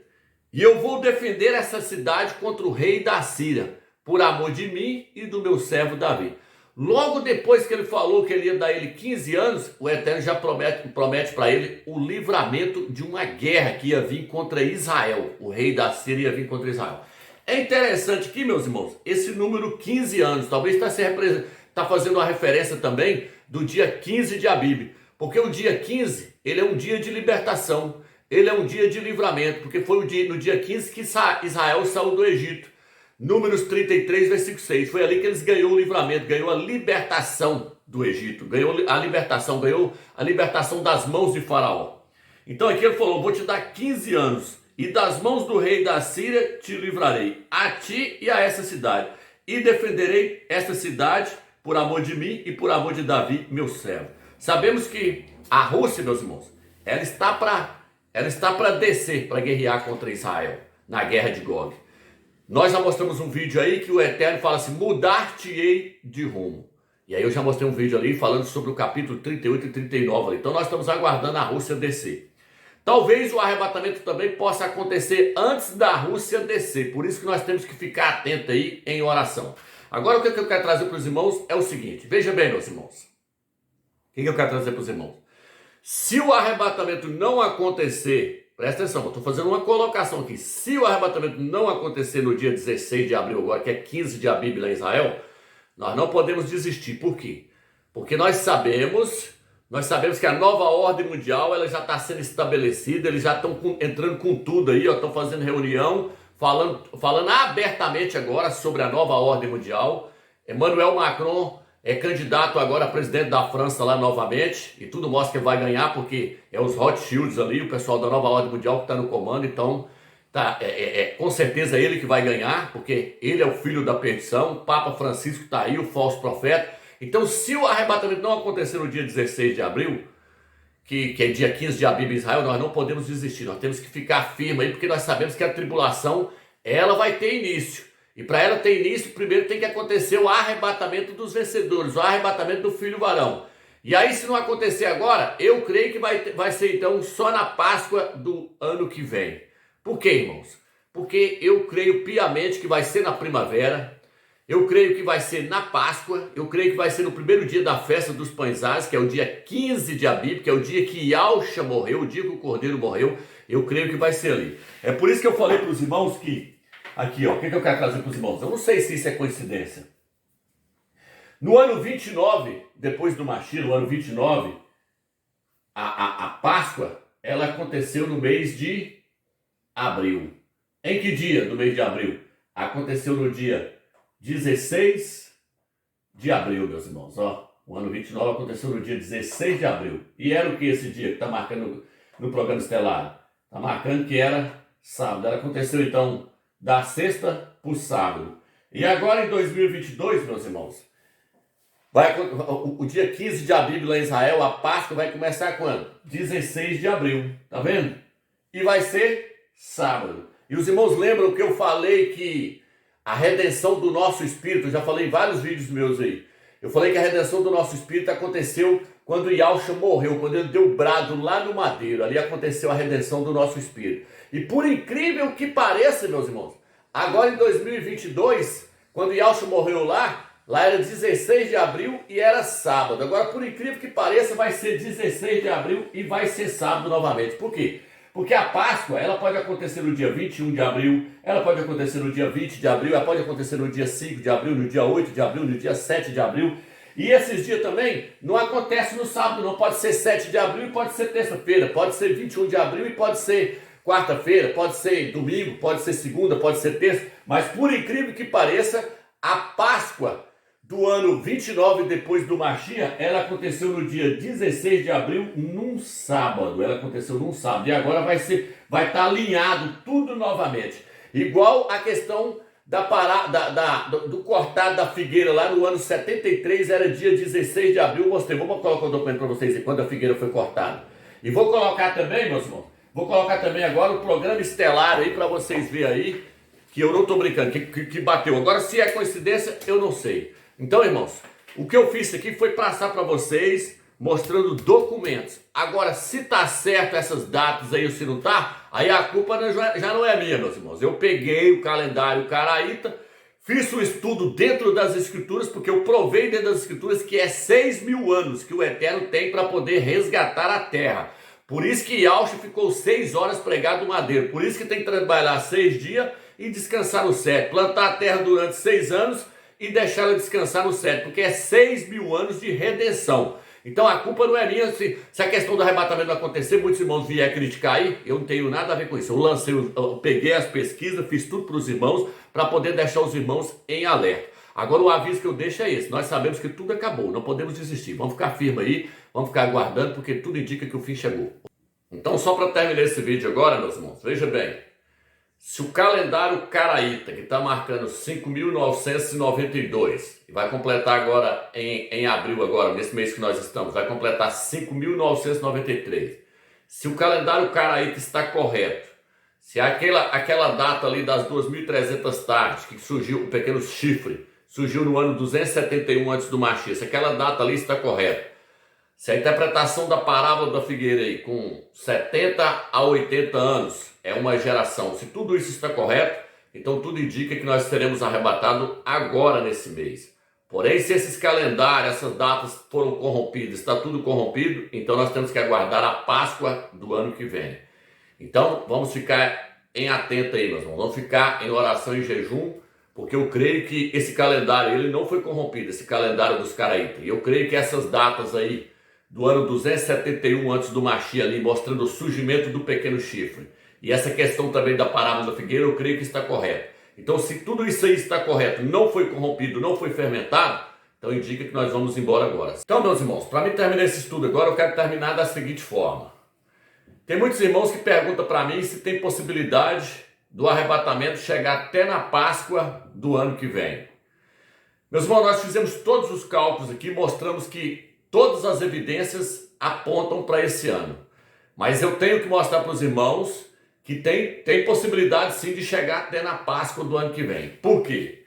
e eu vou defender essa cidade contra o rei da Síria, por amor de mim e do meu servo Davi. Logo depois que ele falou que ele ia dar ele 15 anos, o Eterno já promete para ele o livramento de uma guerra que ia vir contra Israel. O rei da Síria ia vir contra Israel. É interessante que, meus irmãos, esse número 15 anos, talvez está fazendo uma referência também do dia 15 de Abib. Porque o dia 15, ele é um dia de libertação, ele é um dia de livramento, porque foi no dia 15 que Israel saiu do Egito. Números 33, versículo 6, foi ali que eles ganhou o livramento, ganhou a libertação do Egito, ganhou a libertação das mãos de Faraó. Então aqui ele falou, vou te dar 15 anos, e das mãos do rei da Síria te livrarei, a ti e a essa cidade, e defenderei esta cidade por amor de mim e por amor de Davi, meu servo. Sabemos que a Rússia, meus irmãos, ela está para descer, para guerrear contra Israel, na guerra de Gog. Nós já mostramos um vídeo aí que o Eterno fala assim, mudar-te-ei de rumo. E aí eu já mostrei um vídeo ali falando sobre o capítulo 38 e 39 ali. Então nós estamos aguardando a Rússia descer. Talvez o arrebatamento também possa acontecer antes da Rússia descer. Por isso que nós temos que ficar atento aí em oração. Agora o que eu quero trazer para os irmãos é o seguinte. Veja bem, meus irmãos. O que eu quero trazer para os irmãos? Se o arrebatamento não acontecer, presta atenção, eu estou fazendo uma colocação aqui. Se o arrebatamento não acontecer no dia 16 de abril agora, que é 15 de Abib lá em Israel, nós não podemos desistir. Por quê? Porque nós sabemos que a nova ordem mundial ela já está sendo estabelecida, eles já estão entrando com tudo aí, estão fazendo reunião, falando abertamente agora sobre a nova ordem mundial. Emmanuel Macron é candidato agora a presidente da França lá novamente, e tudo mostra que vai ganhar, porque é os Rothschilds ali, o pessoal da nova ordem mundial que está no comando, então com certeza ele que vai ganhar, porque ele é o filho da perdição, o Papa Francisco está aí, o falso profeta. Então, se o arrebatamento não acontecer no dia 16 de abril, que é dia 15 de Abib em Israel, nós não podemos desistir, nós temos que ficar firme aí, porque nós sabemos que a tribulação, ela vai ter início. E para ela ter início, primeiro tem que acontecer o arrebatamento dos vencedores, o arrebatamento do filho varão. E aí, se não acontecer agora, eu creio que vai ser então só na Páscoa do ano que vem. Por quê, irmãos? Porque eu creio piamente que vai ser na primavera, eu creio que vai ser na Páscoa, eu creio que vai ser no primeiro dia da festa dos pães asmos, que é o dia 15 de Abib, que é o dia que Yahshua morreu, o dia que o Cordeiro morreu, eu creio que vai ser ali. É por isso que eu falei para os irmãos que, aqui ó, o que eu quero trazer para os irmãos? Eu não sei se isso é coincidência. No ano 29, depois do Mashiach, no ano 29, a Páscoa, ela aconteceu no mês de abril. Em que dia do mês de abril? Aconteceu no dia 16 de abril, meus irmãos. Ó, o ano 29 aconteceu no dia 16 de abril. E era o que esse dia que está marcando no programa estelar? Está marcando que era sábado. Ela aconteceu então da sexta para o sábado. E agora em 2022, meus irmãos, o dia 15 de Abib lá em Israel, a Páscoa vai começar quando? 16 de abril. Tá vendo? E vai ser sábado. E os irmãos lembram que eu falei que a redenção do nosso espírito, eu já falei em vários vídeos meus aí, eu falei que a redenção do nosso espírito aconteceu quando Yahshua morreu, quando ele deu o brado lá no madeiro, ali aconteceu a redenção do nosso espírito. E por incrível que pareça, meus irmãos, agora em 2022, quando Yahshua morreu lá era 16 de abril e era sábado. Agora, por incrível que pareça, vai ser 16 de abril e vai ser sábado novamente. Por quê? Porque a Páscoa, ela pode acontecer no dia 21 de abril, ela pode acontecer no dia 20 de abril, ela pode acontecer no dia 5 de abril, no dia 8 de abril, no dia 7 de abril. E esses dias também não acontece no sábado, não. Pode ser 7 de abril e pode ser terça-feira, pode ser 21 de abril e pode ser quarta-feira, pode ser domingo, pode ser segunda, pode ser terça. Mas por incrível que pareça, a Páscoa do ano 29 depois do Mashiach, ela aconteceu no dia 16 de abril, num sábado. Ela aconteceu num sábado. E agora vai estar alinhado tudo novamente. Igual a questão do cortado da figueira lá no ano 73, era dia 16 de abril. Mostrei, vamos colocar o documento para vocês quando a figueira foi cortada. E vou colocar também, meus irmãos, vou colocar também agora o programa estelar aí para vocês verem aí, que eu não estou brincando, que bateu. Agora, se é coincidência, eu não sei. Então, irmãos, o que eu fiz aqui foi passar para vocês, mostrando documentos. Agora, se tá certo essas datas aí ou se não tá, aí a culpa já não é minha, meus irmãos. Eu peguei o calendário caraíta, fiz um estudo dentro das escrituras, porque eu provei dentro das escrituras que é 6.000 anos que o Eterno tem para poder resgatar a terra. Por isso que Yahshua ficou 6 horas pregado no madeiro. Por isso que tem que trabalhar 6 dias e descansar no 7. Plantar a terra durante 6 anos e deixar ela descansar no 7, porque é 6.000 anos de redenção. Então a culpa não é minha. Se a questão do arrebatamento não acontecer, muitos irmãos vier criticar aí, eu não tenho nada a ver com isso. Eu peguei as pesquisas, fiz tudo para os irmãos, para poder deixar os irmãos em alerta. Agora o aviso que eu deixo é esse: nós sabemos que tudo acabou, não podemos desistir. Vamos ficar firmes aí, vamos ficar aguardando, porque tudo indica que o fim chegou. Então, só para terminar esse vídeo agora, meus irmãos, veja bem. Se o calendário caraíta, que está marcando 5.992, e vai completar agora em abril, agora, nesse mês que nós estamos, vai completar 5.993. Se o calendário caraíta está correto, se aquela data ali das 2.300 tardes, que surgiu o pequeno chifre, surgiu no ano 271 antes do Mashiach, se aquela data ali está correta, se a interpretação da parábola da figueira aí, com 70 a 80 anos, é uma geração, se tudo isso está correto, então tudo indica que nós seremos arrebatados agora nesse mês. Porém, se esses calendários, essas datas foram corrompidas, está tudo corrompido, então nós temos que aguardar a Páscoa do ano que vem. Então, vamos ficar em atento aí, meus irmãos. Vamos ficar em oração e jejum, porque eu creio que esse calendário, ele não foi corrompido, esse calendário dos caraítas. E eu creio que essas datas aí, do ano 271 antes do Mashiach ali, mostrando o surgimento do pequeno chifre, e essa questão também da parábola da figueira, eu creio que está correto. Então, se tudo isso aí está correto, não foi corrompido, não foi fermentado, então indica que nós vamos embora agora. Então, meus irmãos, para mim terminar esse estudo agora, eu quero terminar da seguinte forma. Tem muitos irmãos que perguntam para mim se tem possibilidade do arrebatamento chegar até na Páscoa do ano que vem. Meus irmãos, nós fizemos todos os cálculos aqui, mostramos que todas as evidências apontam para esse ano. Mas eu tenho que mostrar para os irmãos que tem possibilidade sim de chegar até na Páscoa do ano que vem. Por quê?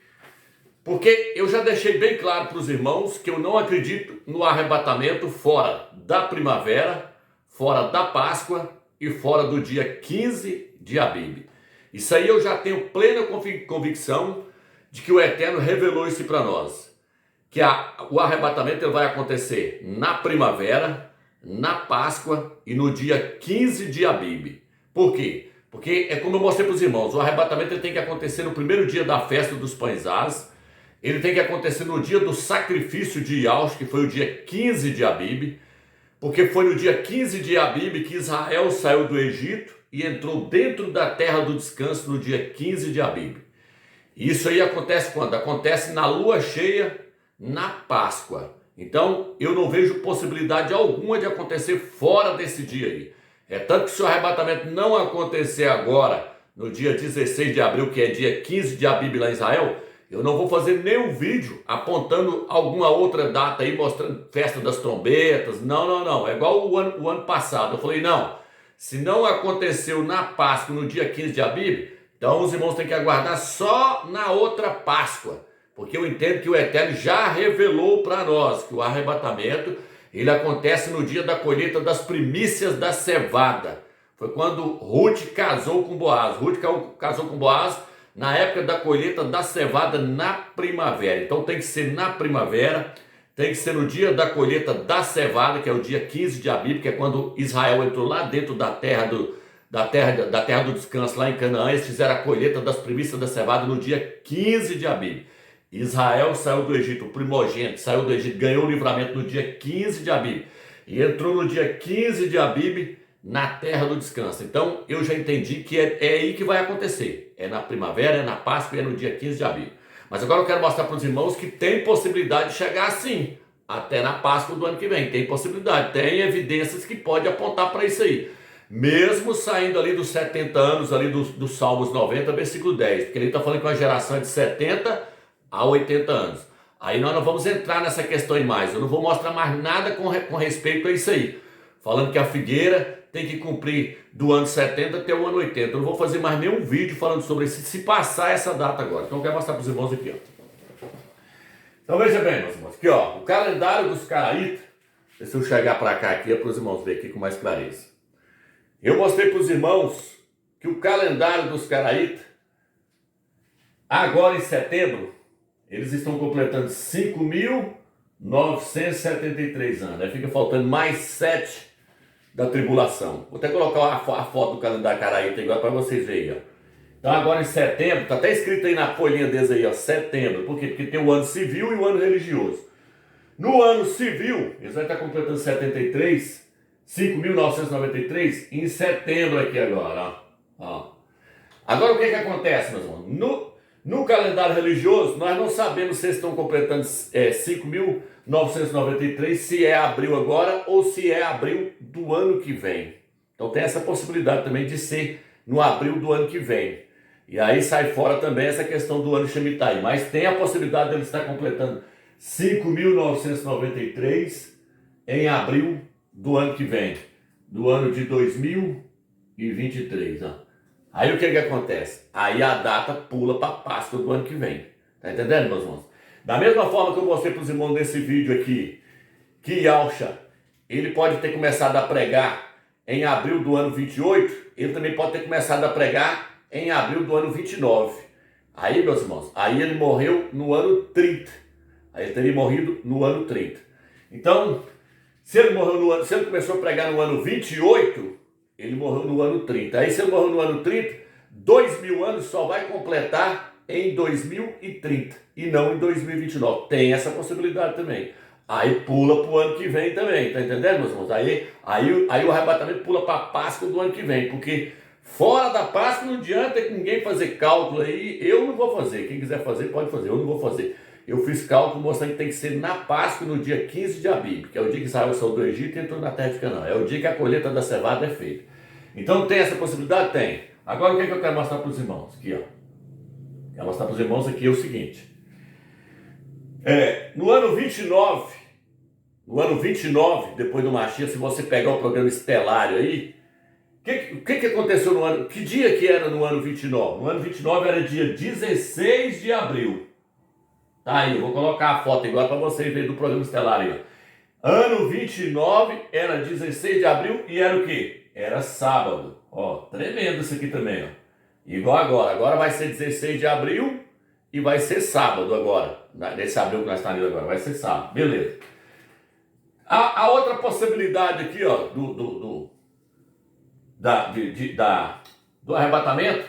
Porque eu já deixei bem claro para os irmãos que eu não acredito no arrebatamento fora da primavera, fora da Páscoa e fora do dia 15 de Abib. Isso aí eu já tenho plena convicção de que o Eterno revelou isso para nós. Que o arrebatamento ele vai acontecer na primavera, na Páscoa e no dia 15 de Abib. Por quê? Porque é como eu mostrei para os irmãos, o arrebatamento ele tem que acontecer no primeiro dia da festa dos pães ás, ele tem que acontecer no dia do sacrifício de Yahus, que foi o dia 15 de Abib, porque foi no dia 15 de Abib que Israel saiu do Egito e entrou dentro da terra do descanso no dia 15 de Abib. E isso aí acontece quando? Acontece na lua cheia, na Páscoa. Então, eu não vejo possibilidade alguma de acontecer fora desse dia aí. É tanto que se o arrebatamento não acontecer agora, no dia 16 de abril, que é dia 15 de Abib lá em Israel, eu não vou fazer nenhum vídeo apontando alguma outra data aí, mostrando festa das trombetas. Não. É igual o ano passado. Eu falei, não, se não aconteceu na Páscoa, no dia 15 de Abib, então os irmãos têm que aguardar só na outra Páscoa. Porque eu entendo que o Eterno já revelou para nós que o arrebatamento ele acontece no dia da colheita das primícias da cevada. Foi quando Ruth casou com Boaz. Ruth casou com Boaz na época da colheita da cevada na primavera. Então tem que ser na primavera, tem que ser no dia da colheita da cevada, que é o dia 15 de Abib, que é quando Israel entrou lá dentro da terra do descanso, lá em Canaã. Eles fizeram a colheita das primícias da cevada no dia 15 de Abib. Israel saiu do Egito, o primogênito saiu do Egito, ganhou o livramento no dia 15 de Abib e entrou no dia 15 de Abib na terra do descanso. Então eu já entendi que é aí que vai acontecer, é na primavera, é na Páscoa e é no dia 15 de Abib. Mas agora eu quero mostrar para os irmãos que tem possibilidade de chegar assim, até na Páscoa do ano que vem, tem possibilidade, tem evidências que pode apontar para isso aí. Mesmo saindo ali dos 70 anos, ali dos Salmos 90, versículo 10, porque ele está falando que uma geração de 70 a 80 anos. Aí nós não vamos entrar nessa questão mais. Eu não vou mostrar mais nada com respeito a isso aí. Falando que a figueira tem que cumprir do ano 70 até o ano 80. Eu não vou fazer mais nenhum vídeo falando sobre isso, se passar essa data agora. Então eu quero mostrar para os irmãos aqui, ó. Então veja bem, meus irmãos. Aqui, ó, o calendário dos caraítas. Deixa eu chegar para cá aqui, para os irmãos verem aqui com mais clareza. Eu mostrei para os irmãos que o calendário dos caraítas, agora em setembro, eles estão completando 5.973 anos. Aí fica faltando mais 7 da tribulação. Vou até colocar a foto do calendário caraíta agora para vocês verem. Ó. Então agora em setembro, está até escrito aí na folhinha deles aí, ó, setembro. Por quê? Porque tem o ano civil e o ano religioso. No ano civil, eles vão estar completando 5.993 em setembro aqui agora. Ó. Agora o que acontece, meus irmãos? No calendário religioso, nós não sabemos se eles estão completando 5.993, se é abril agora ou se é abril do ano que vem. Então tem essa possibilidade também de ser no abril do ano que vem. E aí sai fora também essa questão do ano Shemitah. Mas tem a possibilidade dele estar completando 5.993 em abril do ano que vem, do ano de 2023. Ó. Aí o que acontece? Aí a data pula para a Páscoa do ano que vem. Tá entendendo, meus irmãos? Da mesma forma que eu mostrei para os irmãos nesse vídeo aqui, que Yahusha, ele pode ter começado a pregar em abril do ano 28, ele também pode ter começado a pregar em abril do ano 29. Aí, meus irmãos, aí ele morreu no ano 30. Aí ele teria morrido no ano 30. Então, se ele começou a pregar no ano 28, ele morreu no ano 30. Aí se ele morreu no ano 30, 2.000 anos só vai completar em 2030 e não em 2029. Tem essa possibilidade também. Aí pula para o ano que vem também, tá entendendo, meus irmãos? Aí o arrebatamento pula para a Páscoa do ano que vem, porque fora da Páscoa não adianta ninguém fazer cálculo aí. Eu não vou fazer, quem quiser fazer pode fazer, eu não vou fazer. Eu fiz cálculo mostrando que tem que ser na Páscoa, no dia 15 de Abib, que é o dia que Israel saiu do Egito e entrou na terra de Canaã. É o dia que a colheita da cevada é feita. Então tem essa possibilidade? Tem. Agora o que eu quero mostrar para os irmãos? Aqui, ó. Quero mostrar para os irmãos aqui o seguinte. No ano 29, depois do Mashiach, se você pegar o programa estelário aí, o que aconteceu no ano? Que dia que era no ano 29? No ano 29 era dia 16 de abril. Tá aí, eu vou colocar a foto agora para vocês verem do programa estelar aí. Ó. Ano 29 era 16 de abril e era o quê? Era sábado. Ó, tremendo isso aqui também, ó. Igual agora. Agora vai ser 16 de abril e vai ser sábado agora. Nesse abril que nós estamos indo agora, vai ser sábado. Beleza. A outra possibilidade aqui, ó, do arrebatamento,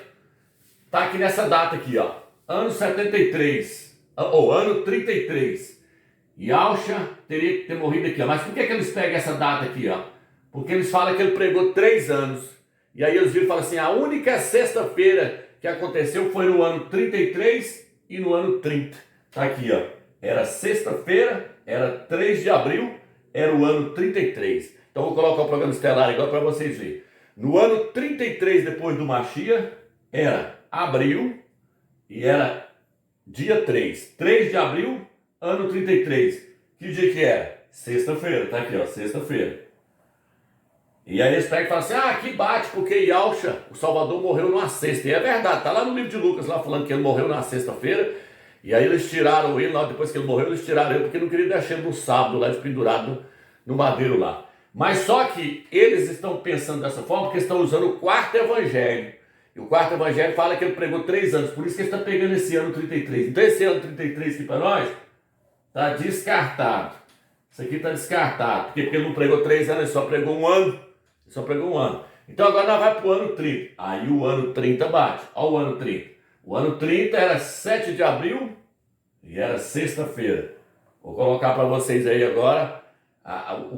tá aqui nessa data aqui, ó. Ano 73, ou ano 33. Yahusha teria que ter morrido aqui, ó. Mas por que eles pegam essa data aqui, ó? Porque eles falam que ele pregou 3 anos. E aí eles viram e falam assim, a única sexta-feira que aconteceu foi no ano 33 e no ano 30. Tá aqui, ó. Era sexta-feira, era 3 de abril, era o ano 33. Então vou colocar o programa estelar agora para vocês verem. No ano 33 depois do Mashiach, era abril e era dia 3. 3 de abril, ano 33. Que dia que era? Sexta-feira, tá aqui, ó, sexta-feira. E aí eles pegam e falam assim, aqui bate porque Yahusha, o Salvador, morreu numa sexta. E é verdade, tá lá no livro de Lucas, lá falando que ele morreu na sexta-feira. E aí eles tiraram ele, lá depois que ele morreu, eles tiraram ele porque não queriam deixar ele no sábado, lá pendurado no madeiro lá. Mas só que eles estão pensando dessa forma porque estão usando o quarto evangelho. E o quarto evangelho fala que ele pregou 3 anos, por isso que ele está pegando esse ano 33. Então esse ano 33 aqui para nós, está descartado. Isso aqui está descartado, porque ele não pregou 3 anos, ele só pregou 1 ano. Só pregou 1 ano. Então agora nós vamos para o ano 30. Aí o ano 30 bate. Olha o ano 30. O ano 30 era 7 de abril e era sexta-feira. Vou colocar para vocês aí agora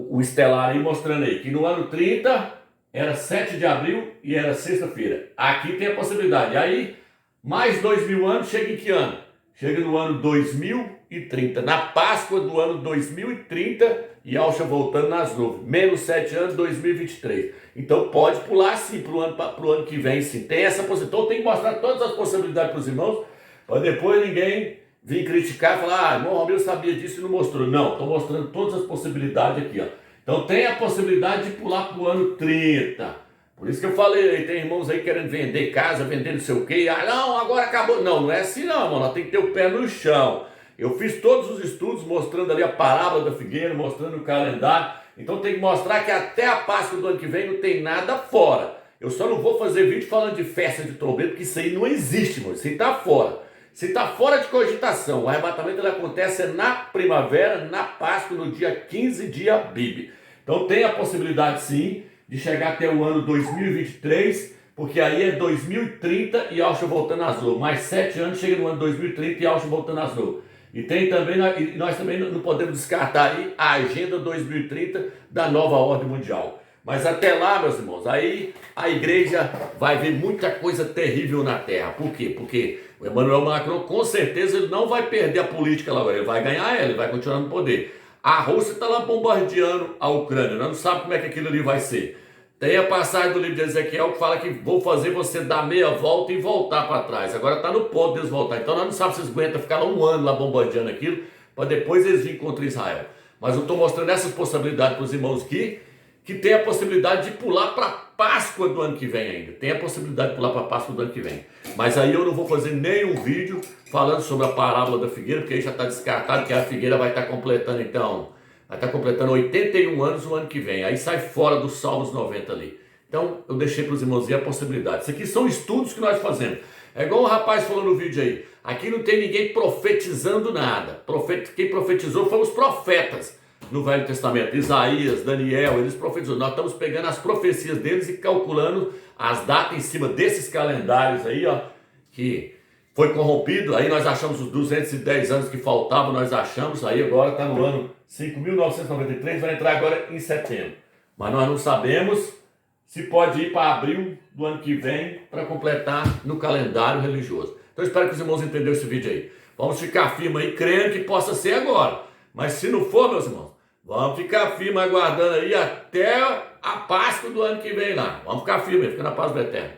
o estelar aí mostrando aí. Que no ano 30 era 7 de abril e era sexta-feira. Aqui tem a possibilidade. Aí mais 2.000 anos chega em que ano? Chega no ano 2030. Na Páscoa do ano 2030. E Yahusha voltando nas nuvens, menos 7 anos, 2023. Então pode pular sim para o ano que vem, sim. Tem essa possibilidade. Então tem que mostrar todas as possibilidades para os irmãos, para depois ninguém vir criticar e falar, irmão Romeu sabia disso e não mostrou. Não, estou mostrando todas as possibilidades aqui, ó. Então tem a possibilidade de pular para o ano 30. Por isso que eu falei, tem irmãos aí querendo vender casa, vender não sei o quê. Não, agora acabou. Não, não é assim não, irmão. Nós tem que ter o pé no chão. Eu fiz todos os estudos mostrando ali a parábola da figueira, mostrando o calendário. Então tem que mostrar que até a Páscoa do ano que vem não tem nada fora. Eu só não vou fazer vídeo falando de festa de trombeta, porque isso aí não existe, mano. Isso aí está fora. Isso está fora de cogitação. O arrebatamento ele acontece na primavera, na Páscoa, no dia 15 de Abib. Então tem a possibilidade sim de chegar até o ano 2023, porque aí é 2030 e Yahusha voltando às nuvens. Mais 7 anos chega no ano 2030 e Yahusha voltando às nuvens. E tem também, nós também não podemos descartar aí a agenda 2030 da nova ordem mundial. Mas até lá, meus irmãos, aí a igreja vai ver muita coisa terrível na terra. Por quê? Porque o Emmanuel Macron, com certeza, ele não vai perder a política lá agora. Ele vai ganhar ela, ele vai continuar no poder. A Rússia está lá bombardeando a Ucrânia. Nós não sabemos como é que aquilo ali vai ser. Tem a passagem do livro de Ezequiel que fala que vou fazer você dar meia volta e voltar para trás. Agora está no ponto deles voltar. Então nós não sabemos se eles aguentam ficar lá um ano lá bombardeando aquilo, para depois eles virem contra Israel. Mas eu estou mostrando essas possibilidades para os irmãos aqui, que tem a possibilidade de pular para a Páscoa do ano que vem ainda. Tem a possibilidade de pular para a Páscoa do ano que vem. Mas aí eu não vou fazer nenhum vídeo falando sobre a parábola da figueira, porque aí já está descartado que a figueira vai estar completando então... Vai estar completando 81 anos o ano que vem. Aí sai fora dos Salmos 90 ali. Então eu deixei para os irmãos a possibilidade. Isso aqui são estudos que nós fazemos. É igual o rapaz falou no vídeo aí. Aqui não tem ninguém profetizando nada. Quem profetizou foram os profetas no Velho Testamento. Isaías, Daniel, eles profetizaram. Nós estamos pegando as profecias deles e calculando as datas em cima desses calendários aí, ó, que foi corrompido. Aí nós achamos os 210 anos que faltavam, nós achamos. Aí agora está no ano 5.993, vai entrar agora em setembro. Mas nós não sabemos se pode ir para abril do ano que vem para completar no calendário religioso. Então espero que os irmãos entenderam esse vídeo aí. Vamos ficar firme aí, crendo que possa ser agora. Mas se não for, meus irmãos, vamos ficar firme aguardando aí até a Páscoa do ano que vem lá. Vamos ficar firme, fica na paz do Eterno.